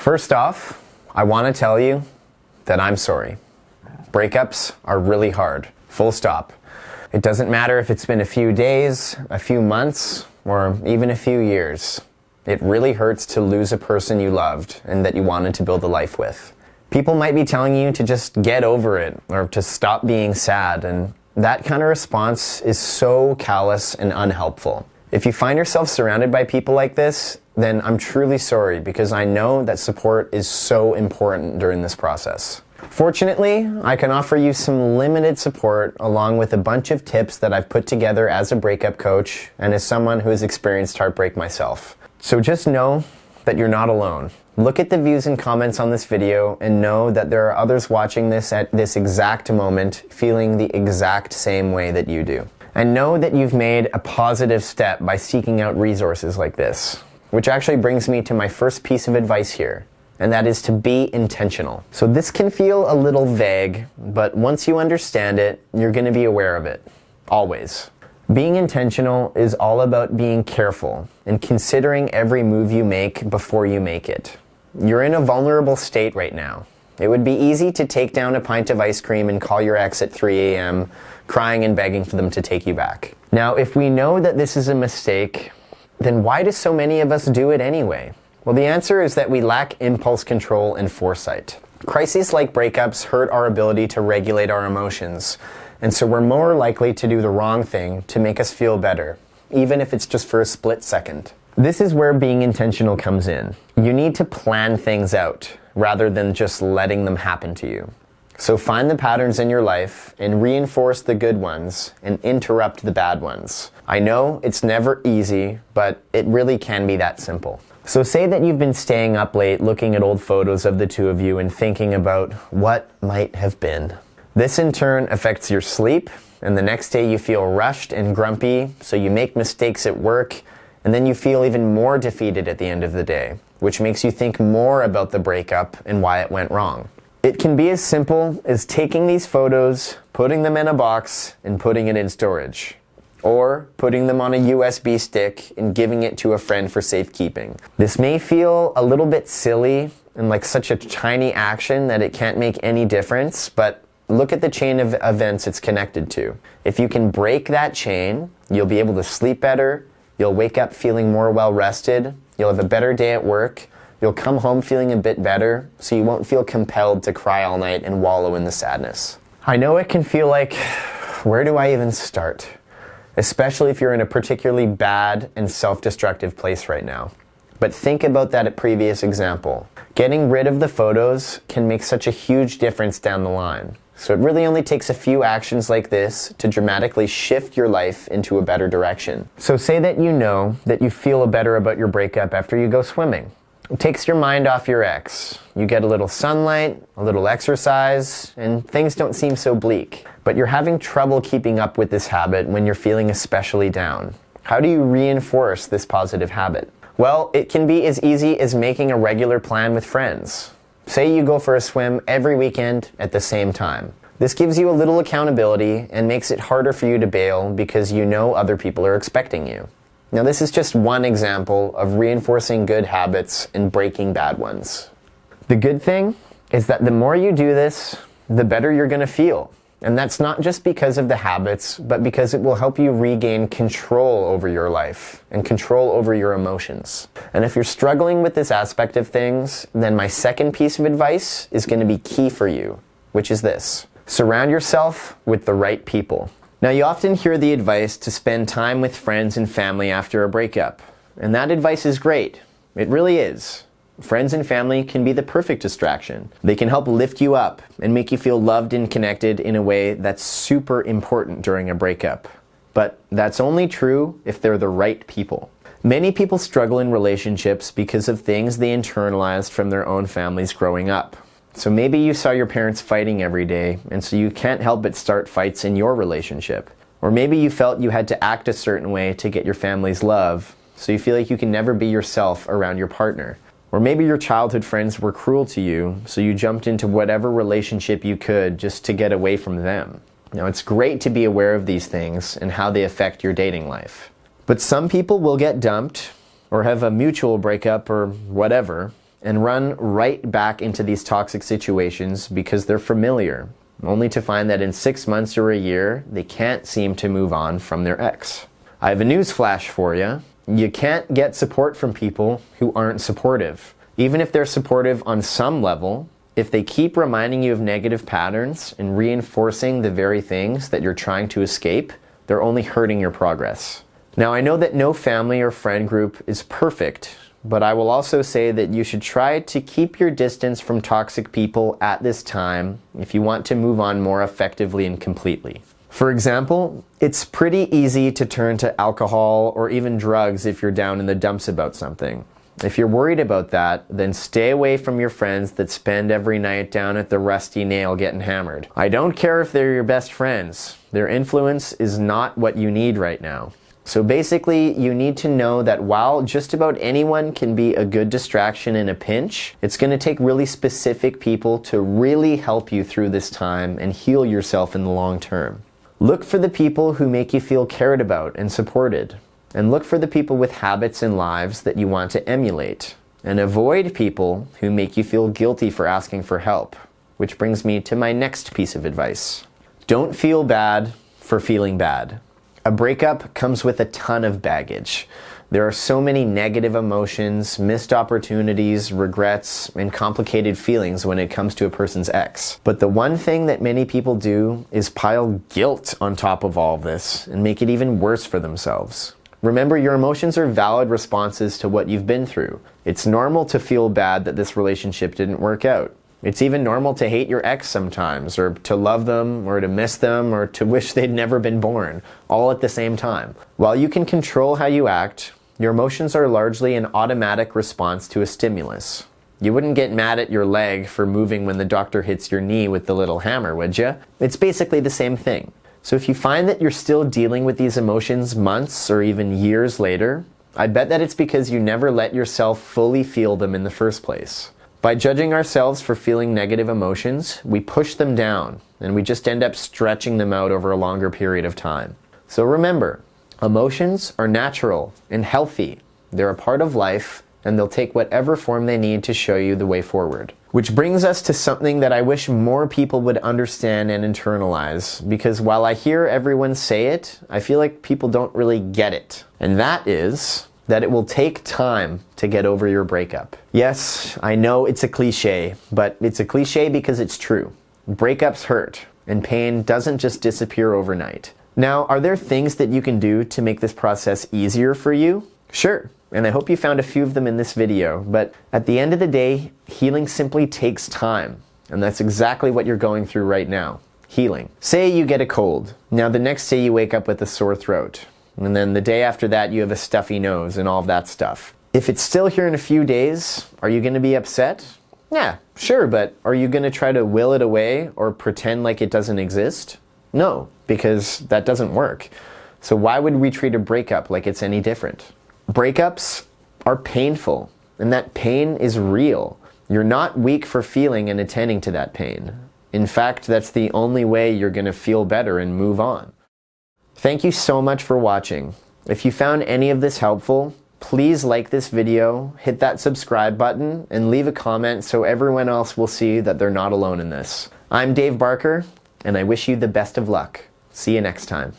First off, I want to tell you that I'm sorry. Breakups are really hard. Full stop. It doesn't matter if it's been a few days, a few months, or even a few years. It really hurts to lose a person you loved and that you wanted to build a life with. People might be telling you to just get over it or to stop being sad, and that kind of response is so callous and unhelpful. If you find yourself surrounded by people like this, then I'm truly sorry, because I know that support is so important during this process. Fortunately, I can offer you some limited support along with a bunch of tips that I've put together as a breakup coach and as someone who has experienced heartbreak myself. So just know that you're not alone. Look at the views and comments on this video and know that there are others watching this at this exact moment feeling the exact same way that you do. And know that you've made a positive step by seeking out resources like this. Which actually brings me to my first piece of advice here, and that is to be intentional. So this can feel a little vague, but once you understand it, you're going to be aware of it. Always. Being intentional is all about being careful and considering every move you make before you make it. You're in a vulnerable state right now. It would be easy to take down a pint of ice cream and call your ex at 3 a.m., crying and begging for them to take you back. Now, if we know that this is a mistake, then why do so many of us do it anyway? Well, the answer is that we lack impulse control and foresight. Crises like breakups hurt our ability to regulate our emotions, and so we're more likely to do the wrong thing to make us feel better, even if it's just for a split second. This is where being intentional comes in. You need to plan things out rather than just letting them happen to you. So find the patterns in your life and reinforce the good ones and interrupt the bad ones. I know it's never easy, but it really can be that simple. So say that you've been staying up late looking at old photos of the two of you and thinking about what might have been. This in turn affects your sleep, and the next day you feel rushed and grumpy, so you make mistakes at work, and then you feel even more defeated at the end of the day, which makes you think more about the breakup and why it went wrong. It can be as simple as taking these photos, putting them in a box, and putting it in storage. Or putting them on a USB stick and giving it to a friend for safekeeping. This may feel a little bit silly and like such a tiny action that it can't make any difference, but look at the chain of events it's connected to. If you can break that chain, you'll be able to sleep better, you'll wake up feeling more well-rested, you'll have a better day at work, you'll come home feeling a bit better, so you won't feel compelled to cry all night and wallow in the sadness. I know it can feel like, where do I even start? Especially if you're in a particularly bad and self-destructive place right now. But think about that previous example. Getting rid of the photos can make such a huge difference down the line. So it really only takes a few actions like this to dramatically shift your life into a better direction. So say that you know that you feel better about your breakup after you go swimming. It takes your mind off your ex. You get a little sunlight, a little exercise, and things don't seem so bleak. But you're having trouble keeping up with this habit when you're feeling especially down. How do you reinforce this positive habit? Well, it can be as easy as making a regular plan with friends. Say you go for a swim every weekend at the same time. This gives you a little accountability and makes it harder for you to bail because you know other people are expecting you. Now, this is just one example of reinforcing good habits and breaking bad ones. The good thing is that the more you do this, the better you're going to feel. And that's not just because of the habits, but because it will help you regain control over your life and control over your emotions. And if you're struggling with this aspect of things, then my second piece of advice is going to be key for you, which is this. Surround yourself with the right people. Now, you often hear the advice to spend time with friends and family after a breakup. And that advice is great. It really is. Friends and family can be the perfect distraction. They can help lift you up and make you feel loved and connected in a way that's super important during a breakup. But that's only true if they're the right people. Many people struggle in relationships because of things they internalized from their own families growing up. So maybe you saw your parents fighting every day, and so you can't help but start fights in your relationship. Or maybe you felt you had to act a certain way to get your family's love, so you feel like you can never be yourself around your partner. Or maybe your childhood friends were cruel to you, so you jumped into whatever relationship you could just to get away from them. Now, it's great to be aware of these things and how they affect your dating life. But some people will get dumped, or have a mutual breakup or whatever, and run right back into these toxic situations because they're familiar, only to find that in 6 months or a year, they can't seem to move on from their ex. I have a news flash for you. You can't get support from people who aren't supportive. Even if they're supportive on some level, if they keep reminding you of negative patterns and reinforcing the very things that you're trying to escape, they're only hurting your progress. Now, I know that no family or friend group is perfect, but I will also say that you should try to keep your distance from toxic people at this time if you want to move on more effectively and completely. For example, it's pretty easy to turn to alcohol or even drugs if you're down in the dumps about something. If you're worried about that, then stay away from your friends that spend every night down at the Rusty Nail getting hammered. I don't care if they're your best friends. Their influence is not what you need right now. So basically, you need to know that while just about anyone can be a good distraction in a pinch, it's going to take really specific people to really help you through this time and heal yourself in the long term. Look for the people who make you feel cared about and supported. And look for the people with habits and lives that you want to emulate. And avoid people who make you feel guilty for asking for help. Which brings me to my next piece of advice. Don't feel bad for feeling bad. A breakup comes with a ton of baggage. There are so many negative emotions, missed opportunities, regrets, and complicated feelings when it comes to a person's ex. But the one thing that many people do is pile guilt on top of all of this and make it even worse for themselves. Remember, your emotions are valid responses to what you've been through. It's normal to feel bad that this relationship didn't work out. It's even normal to hate your ex sometimes, or to love them, or to miss them, or to wish they'd never been born, all at the same time. While you can control how you act, your emotions are largely an automatic response to a stimulus. You wouldn't get mad at your leg for moving when the doctor hits your knee with the little hammer, would you? It's basically the same thing. So if you find that you're still dealing with these emotions months or even years later, I bet that it's because you never let yourself fully feel them in the first place. By judging ourselves for feeling negative emotions, we push them down, and we just end up stretching them out over a longer period of time. So remember, emotions are natural and healthy. They're a part of life, and they'll take whatever form they need to show you the way forward. Which brings us to something that I wish more people would understand and internalize, because while I hear everyone say it, I feel like people don't really get it. And that is that it will take time to get over your breakup. Yes, I know it's a cliche, but it's a cliche because it's true. Breakups hurt, and pain doesn't just disappear overnight. Now, are there things that you can do to make this process easier for you? Sure, and I hope you found a few of them in this video, but at the end of the day, healing simply takes time, and that's exactly what you're going through right now. Healing. Say you get a cold. Now the next day you wake up with a sore throat. And then the day after that, you have a stuffy nose and all of that stuff. If it's still here in a few days, are you going to be upset? Yeah, sure, but are you going to try to will it away or pretend like it doesn't exist? No, because that doesn't work. So why would we treat a breakup like it's any different? Breakups are painful, and that pain is real. You're not weak for feeling and attending to that pain. In fact, that's the only way you're going to feel better and move on. Thank you so much for watching. If you found any of this helpful, please like this video, hit that subscribe button, and leave a comment so everyone else will see that they're not alone in this. I'm Dave Barker, and I wish you the best of luck. See you next time.